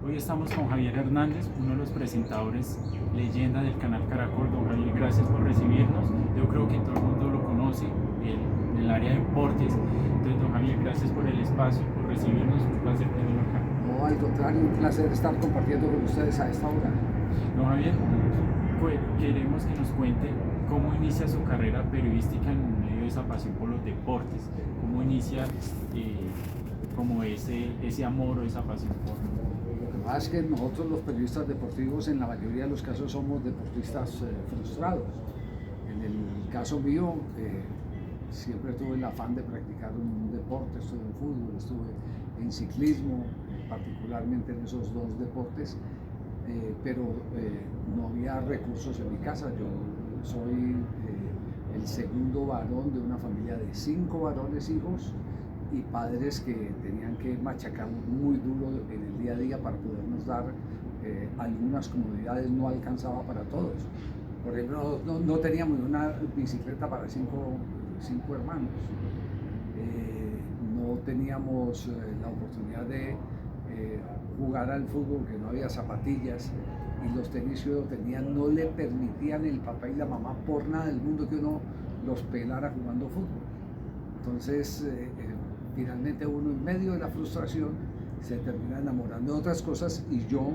Hoy estamos con Javier Hernández, uno de los presentadores leyenda del canal Caracol. Don Javier, gracias por recibirnos. Yo creo que todo el mundo lo conoce en el área de deportes. Entonces, don Javier, gracias por el espacio, por recibirnos. Un placer tenerlo acá. No, al contrario, un placer estar compartiendo con ustedes a esta hora. Don Javier, queremos que nos cuente cómo inicia su carrera periodística en medio de esa pasión por los deportes. ¿Cómo inicia como ese amor o esa pasión por... Lo que pasa es que nosotros los periodistas deportivos en la mayoría de los casos somos deportistas frustrados. En el caso mío, siempre tuve el afán de practicar un deporte, estuve en fútbol, estuve en ciclismo, particularmente en esos dos deportes, pero no había recursos en mi casa. Yo soy el segundo varón de una familia de 5 varones hijos y padres que tenían que machacar muy duro en el día a día para podernos dar algunas comodidades. No alcanzaba para todos. Por ejemplo, no teníamos una bicicleta para cinco hermanos. No teníamos la oportunidad de jugar al fútbol, que no había zapatillas, y los tenis que uno tenía no le permitían el papá y la mamá por nada del mundo que uno los pelara jugando fútbol. Entonces, finalmente uno en medio de la frustración se termina enamorando de otras cosas, y yo,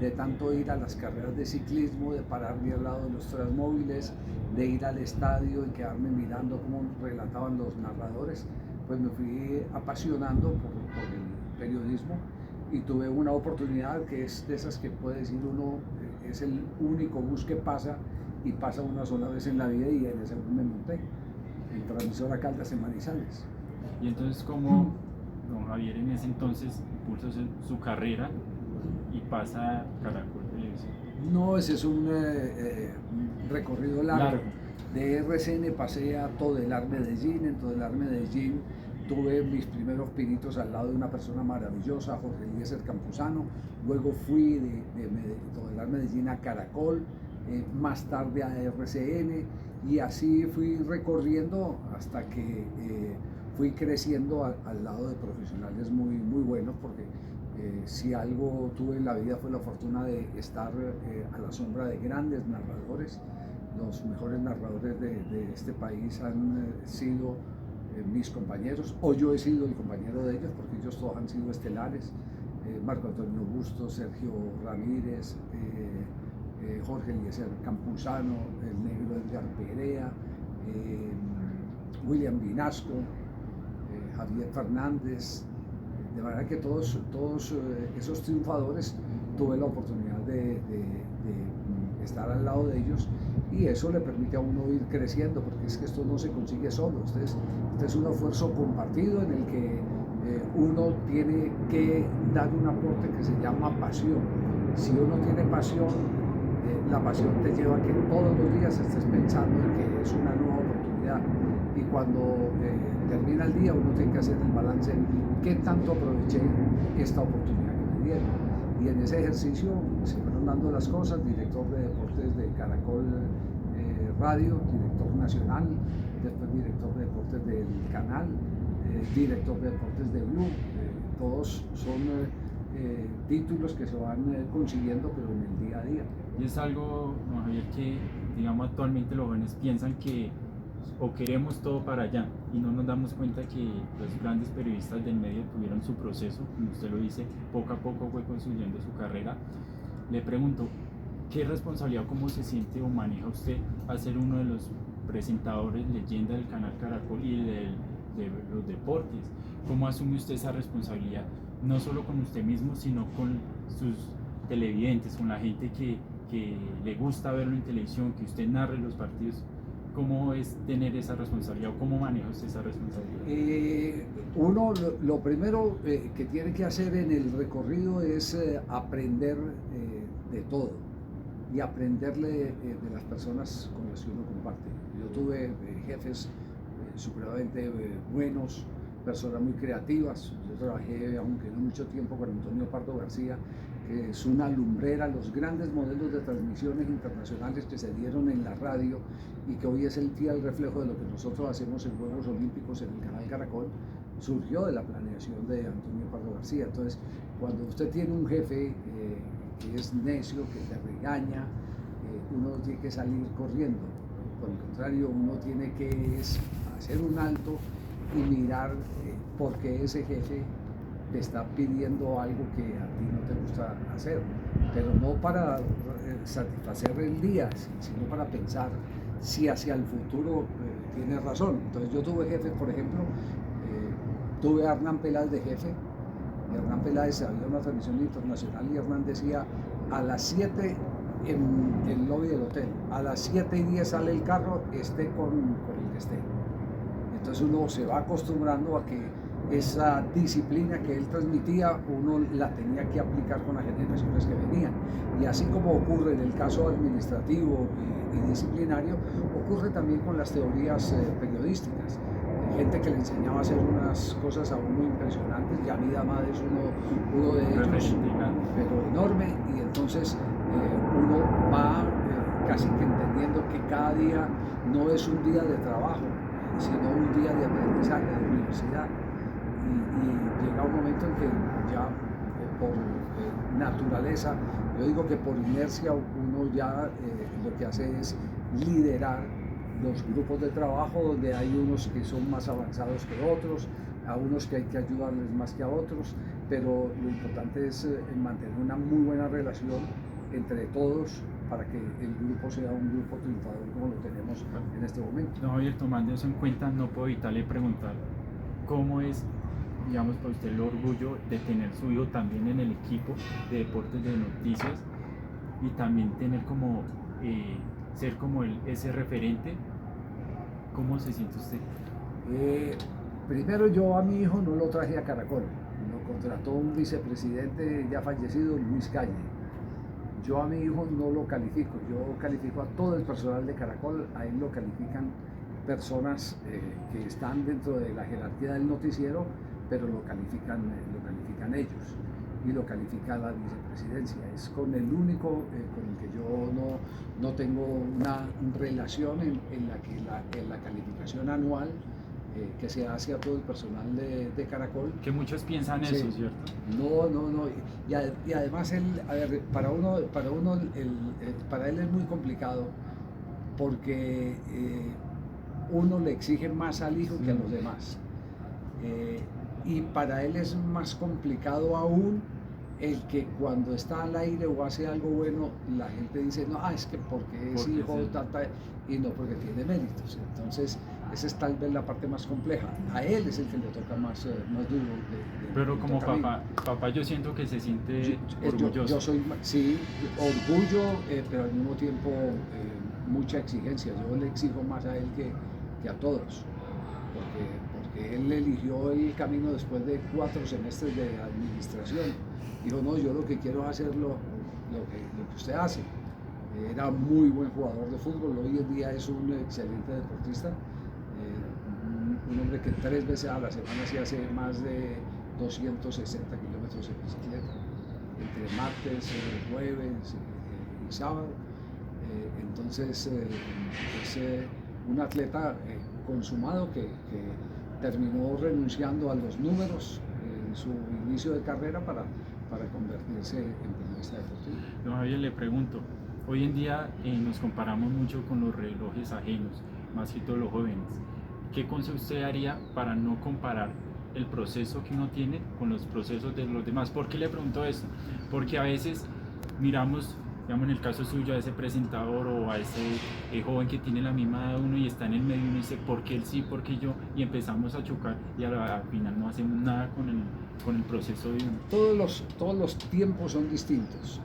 de tanto ir a las carreras de ciclismo, de pararme al lado de los transmóviles, de ir al estadio y quedarme mirando cómo relataban los narradores, pues me fui apasionando por el periodismo, y tuve una oportunidad que es de esas que puede decir uno, es el único bus que pasa y pasa una sola vez en la vida, y en ese bus me monté, en Transmisora Caldas en Manizales. Y entonces, ¿cómo don Javier en ese entonces impulsa su carrera y pasa a Caracol Televisión? No, ese es un recorrido largo. De RCN pasé a Todelar Medellín. En Todelar Medellín tuve mis primeros pinitos al lado de una persona maravillosa, Jorge Eliezer Campuzano. Luego fui de Todelar Medellín a Caracol, más tarde a RCN, y así fui recorriendo hasta que fui creciendo al lado de profesionales muy buenos, porque si algo tuve en la vida fue la fortuna de estar a la sombra de grandes narradores. Los mejores narradores de este país han sido mis compañeros, o yo he sido el compañero de ellos, porque ellos todos han sido estelares. Marco Antonio Bustos, Sergio Ramírez, Jorge Eliezer Campuzano, el negro Edgar Perea, William Vinasco, Javier Fernández. De manera que todos esos triunfadores tuve la oportunidad de estar al lado de ellos, y eso le permite a uno ir creciendo, porque es que esto no se consigue solo. Este es un esfuerzo compartido en el que uno tiene que dar un aporte que se llama pasión. Si uno tiene pasión, la pasión te lleva a que todos los días estés pensando en que es una nueva oportunidad, y cuando termina el día uno tiene que hacer el balance: ¿qué tanto aproveché esta oportunidad que me dieron? Y en ese ejercicio se fueron dando las cosas. Director de deportes de Caracol Radio, director nacional, después director de deportes del canal, director de deportes de Blue. Todos son títulos que se van consiguiendo, pero en el día a día. Y es algo, don Javier, que digamos actualmente los jóvenes piensan que o queremos todo para allá, y no nos damos cuenta que los grandes periodistas del medio tuvieron su proceso, como usted lo dice, poco a poco fue construyendo su carrera. Le pregunto, ¿qué responsabilidad, cómo se siente o maneja usted al ser uno de los presentadores leyenda del canal Caracol y de los deportes? ¿Cómo asume usted esa responsabilidad, no solo con usted mismo, sino con sus televidentes, con la gente que le gusta verlo en televisión, que usted narre los partidos? ¿Cómo es tener esa responsabilidad, o cómo maneja usted esa responsabilidad? Uno, lo primero que tiene que hacer en el recorrido es aprender de todo, y aprenderle de las personas con las que uno comparte. Yo tuve jefes supremamente buenos, personas muy creativas. Yo trabajé, aunque no mucho tiempo, con Antonio Pardo García, que es una lumbrera, los grandes modelos de transmisiones internacionales que se dieron en la radio, y que hoy es el fiel reflejo de lo que nosotros hacemos en Juegos Olímpicos en el canal Caracol. surgió de la planeación de Antonio Pardo García. Entonces, cuando usted tiene un jefe que es necio, que te regaña, uno tiene que salir corriendo. Por el contrario, uno tiene que hacer un alto y mirar por qué ese jefe te está pidiendo algo que a ti no te gusta hacer, pero no para satisfacer el día, sino para pensar si hacia el futuro tienes razón. Entonces yo tuve jefes, por ejemplo, tuve a Hernán Peláez de jefe, y Hernán Peláez, había una transmisión internacional y Hernán decía a las 7 en el lobby del hotel, a las 7:10 sale el carro, esté con el que esté. Entonces uno se va acostumbrando a que esa disciplina que él transmitía, uno la tenía que aplicar con las generaciones que venían. Y así como ocurre en el caso administrativo y disciplinario, ocurre también con las teorías periodísticas. Hay gente que le enseñaba a hacer unas cosas a uno impresionantes, y a mí Amad es uno de ellos, pero enorme, y entonces uno va casi que entendiendo que cada día no es un día de trabajo, sino un día de aprendizaje, de universidad. Y llega un momento en que ya por naturaleza, yo digo que por inercia uno ya lo que hace es liderar los grupos de trabajo, donde hay unos que son más avanzados que otros, a unos que hay que ayudarles más que a otros, pero lo importante es mantener una muy buena relación entre todos para que el grupo sea un grupo triunfador como lo tenemos en este momento. No, Javier, tomando eso en cuenta, no puedo evitarle preguntar cómo es, digamos, para usted el orgullo de tener su hijo también en el equipo de deportes de noticias y también tener como, ser como ese referente. ¿Cómo se siente usted? Primero, yo a mi hijo no lo traje a Caracol, lo contrató un vicepresidente ya fallecido, Luis Calle. Yo a mi hijo no lo califico, yo califico a todo el personal de Caracol, a él lo califican personas que están dentro de la jerarquía del noticiero, pero lo califican ellos y lo califica la vicepresidencia. Es con el único con el que yo no tengo una relación en la calificación anual que se hace a todo el personal de Caracol. Que muchos piensan Sí. eso, ¿cierto? No. Y además para él es muy complicado porque uno le exige más al hijo que a los demás. Y para él es más complicado aún el que cuando está al aire o hace algo bueno, la gente dice, no, es que porque es Porque hijo, sí. y no porque tiene méritos. Entonces, esa es tal vez la parte más compleja. A él es el que le toca más duro. Pero como papá yo siento que se siente orgulloso. Yo soy, sí, orgullo, pero al mismo tiempo mucha exigencia. Yo le exijo más a él que a todos, porque él eligió el camino después de 4 semestres de administración. Dijo, no, yo lo que quiero es hacer lo que usted hace. Era muy buen jugador de fútbol, hoy en día es un excelente deportista, un hombre que 3 veces a la semana se hace más de 260 kilómetros en bicicleta, entre martes, jueves y sábado. Entonces es un atleta consumado que terminó renunciando a los números en su inicio de carrera para convertirse en periodista deportivo. No, Javier, le pregunto, hoy en día nos comparamos mucho con los relojes ajenos, más que todos los jóvenes. ¿Qué consejo usted daría para no comparar el proceso que uno tiene con los procesos de los demás? ¿Por qué le pregunto esto? Porque a veces miramos, digamos en el caso suyo, a ese presentador o a ese joven que tiene la misma edad de uno y está en el medio y uno dice, ¿por qué él sí, por qué yo? Y empezamos a chocar y al final no hacemos nada con el proceso de uno. Todos los tiempos son distintos.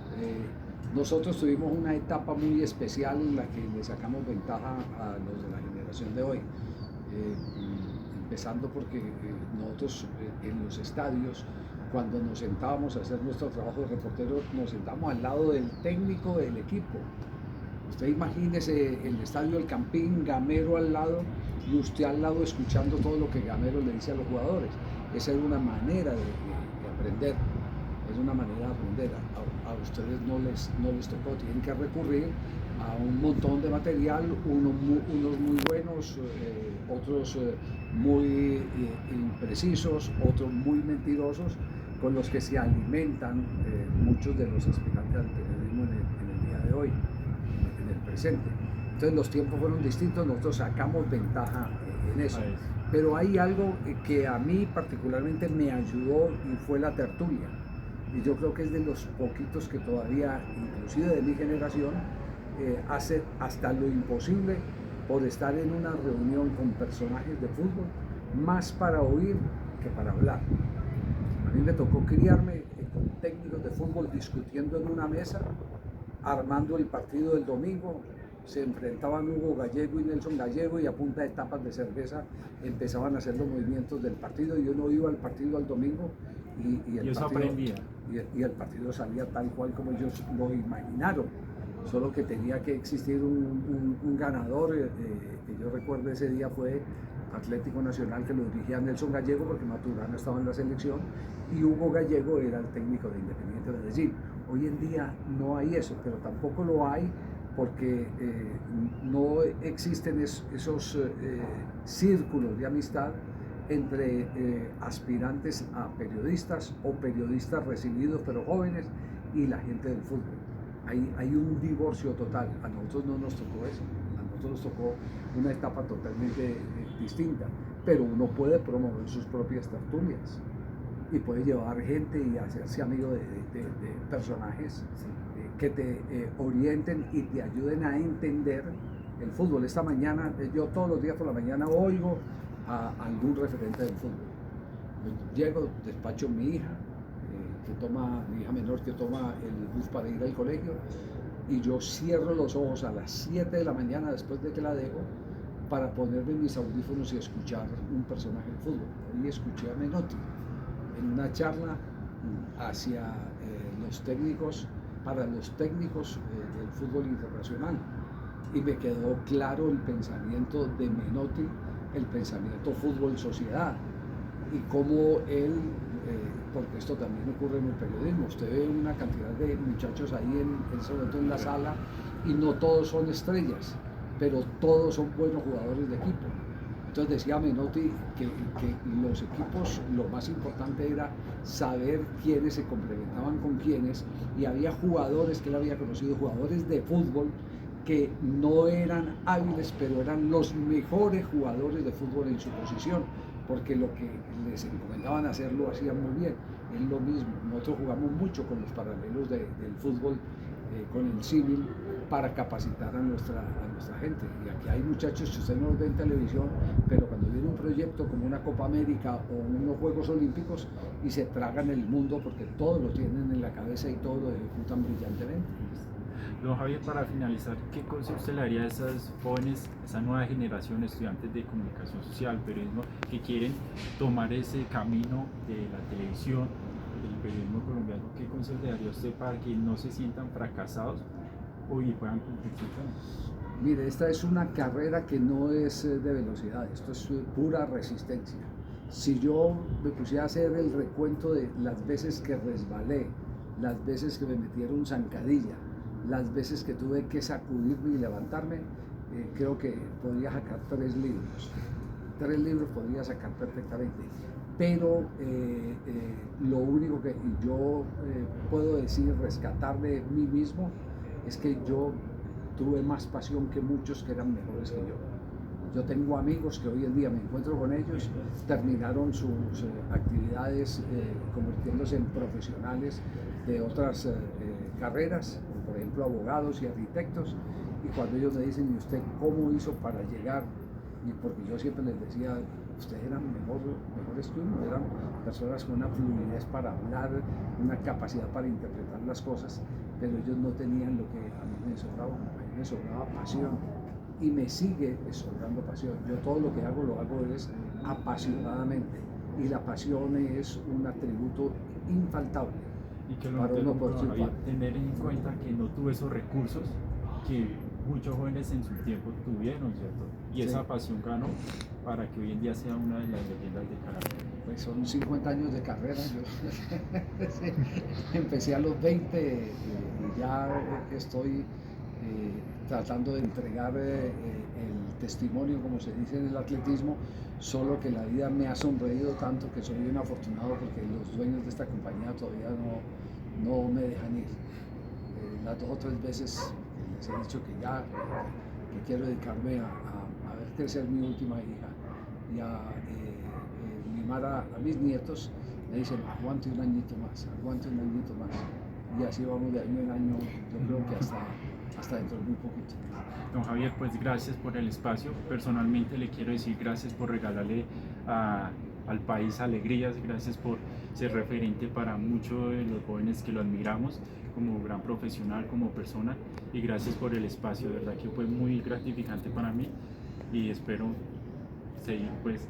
Nosotros tuvimos una etapa muy especial en la que le sacamos ventaja a los de la generación de hoy. Empezando porque nosotros en los estadios, cuando nos sentábamos a hacer nuestro trabajo de reportero, nos sentábamos al lado del técnico del equipo. Usted imagínese el estadio del Campín, Gamero al lado y usted al lado escuchando todo lo que Gamero le dice a los jugadores. Esa era una manera de aprender. es una manera de aprender. A ustedes no les tocó, tienen que recurrir a un montón de material, unos muy buenos, otros muy imprecisos, otros muy mentirosos, con los que se alimentan muchos de los aspirantes al periodismo en el día de hoy, en el presente. Entonces los tiempos fueron distintos, nosotros sacamos ventaja en eso. Pero hay algo que a mí particularmente me ayudó y fue la tertulia. Y yo creo que es de los poquitos que todavía, inclusive de mi generación, hace hasta lo imposible por estar en una reunión con personajes de fútbol, más para oír que para hablar. A mí me tocó criarme con técnicos de fútbol discutiendo en una mesa, armando el partido del domingo. Se enfrentaban Hugo Gallego y Nelson Gallego y a punta de tapas de cerveza empezaban a hacer los movimientos del partido, y uno iba al partido al domingo y el eso partido, aprendía. Y el partido salía tal cual como ellos lo imaginaron, solo que tenía que existir un ganador. Que yo recuerdo ese día fue Atlético Nacional, que lo dirigía Nelson Gallego porque Maturana estaba en la selección, y Hugo Gallego era el técnico de Independiente Medellín. Hoy en día no hay eso, pero tampoco lo hay porque no existen esos círculos de amistad entre aspirantes a periodistas o periodistas recibidos pero jóvenes y la gente del fútbol. Hay un divorcio total. A nosotros no nos tocó eso, a nosotros nos tocó una etapa totalmente distinta, pero uno puede promover sus propias tertulias y puede llevar gente y hacerse amigo de personajes que te orienten y te ayuden a entender el fútbol. Esta mañana, yo todos los días por la mañana oigo a algún referente del fútbol. Llego, despacho a mi hija, mi hija menor que toma el bus para ir al colegio, y yo cierro los ojos a las 7 de la mañana después de que la dejo para ponerme mis audífonos y escuchar un personaje del fútbol. Y escuché a Menotti en una charla hacia los técnicos, para los técnicos del fútbol internacional, y me quedó claro el pensamiento de Menotti, el pensamiento fútbol-sociedad, y cómo él, porque esto también ocurre en el periodismo, usted ve una cantidad de muchachos ahí sobre todo en la sala, y no todos son estrellas, pero todos son buenos jugadores de equipo. Entonces decía Menotti que los equipos, lo más importante era saber quiénes se complementaban con quiénes, y había jugadores que él había conocido, jugadores de fútbol, que no eran hábiles, pero eran los mejores jugadores de fútbol en su posición, porque lo que les encomendaban hacer lo hacían muy bien. Es lo mismo, nosotros jugamos mucho con los paralelos del fútbol, con el símil, para capacitar a nuestra gente. Y aquí hay muchachos que usted no los ve en televisión, pero cuando viene un proyecto como una Copa América o unos Juegos Olímpicos, y se tragan el mundo porque todo lo tienen en la cabeza y todo lo ejecutan brillantemente. Don Javier, para finalizar, ¿qué consejo usted le daría a esas jóvenes, esa nueva generación de estudiantes de comunicación social, periodismo, que quieren tomar ese camino de la televisión, del periodismo colombiano? ¿Qué consejo le daría a usted para que no se sientan fracasados y puedan competir? Mire, esta es una carrera que no es de velocidad, esto es pura resistencia. Si yo me pusiera a hacer el recuento de las veces que resbalé, las veces que me metieron zancadilla, las veces que tuve que sacudirme y levantarme, creo que podría sacar 3 libros. 3 libros podría sacar perfectamente. Pero lo único que yo puedo decir, rescatar de mí mismo, es que yo tuve más pasión que muchos que eran mejores que yo. Yo tengo amigos que hoy en día me encuentro con ellos, terminaron sus actividades convirtiéndose en profesionales de otras carreras, por ejemplo abogados y arquitectos, y cuando ellos me dicen, ¿y usted cómo hizo para llegar? Y porque yo siempre les decía, ustedes eran mejores que uno, eran personas con una fluidez para hablar, una capacidad para interpretar las cosas, pero ellos no tenían lo que a mí me sobraba. A mí me sobraba pasión, y me sigue sobrando pasión. Yo todo lo que hago, lo hago es apasionadamente, y la pasión es un atributo infaltable. Y que lo para uno poder triunfar. Tener en cuenta que no tuve esos recursos que muchos jóvenes en su tiempo tuvieron, ¿cierto? Y esa pasión ganó para que hoy en día sea una de las leyendas de Caracas? Pues son 50 años de carrera. Yo sí, empecé a los 20 y ya estoy tratando de entregar el testimonio, como se dice en el atletismo, solo que la vida me ha sonreído tanto que soy un afortunado porque los dueños de esta compañía todavía no me dejan ir. Las 2 o 3 veces les he dicho que ya que quiero dedicarme a ver crecer mi última hija y a mimar a mis nietos. Me dicen, aguante un añito más, aguante un añito más. Y así vamos de año en año, yo creo que hasta dentro de muy poquito. Don Javier, pues gracias por el espacio. Personalmente le quiero decir gracias por regalarle al país alegrías, gracias por ser referente para muchos de los jóvenes que lo admiramos como gran profesional, como persona, y gracias por el espacio, de verdad que fue muy gratificante para mí y espero seguir, pues,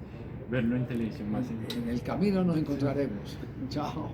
verlo en televisión más. En el camino nos encontraremos. Chao.